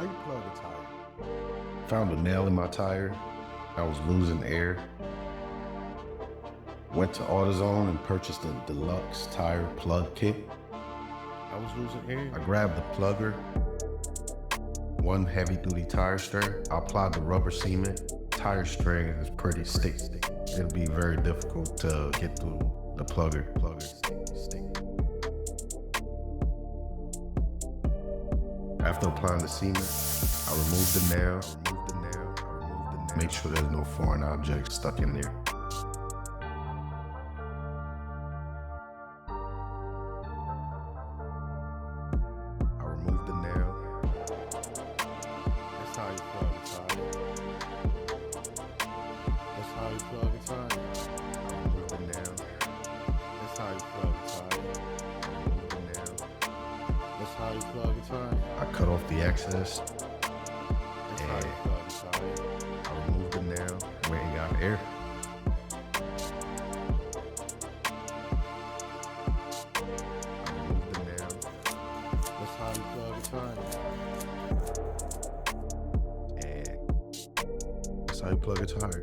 How you plug a tire? Found a nail in my tire. I was losing air. Went to AutoZone and purchased a deluxe tire plug kit. I was losing air. I grabbed the plugger, one heavy-duty tire string. I applied the rubber cement. Tire string is pretty sticky. It'll be very difficult to get through the plugger. After applying the cement, I removed the nail. Make sure there's no foreign objects stuck in there. I removed the nail. That's how you plug a tire. That's how you plug a tire. I removed the nail. That's how you plug a tire. I removed the nail. That's how you plug a tire. I cut off the excess. That's how you plug a tire. I removed the nail. Went and got air. I removed the nail. That's how you plug a tire. And that's how you plug a tire.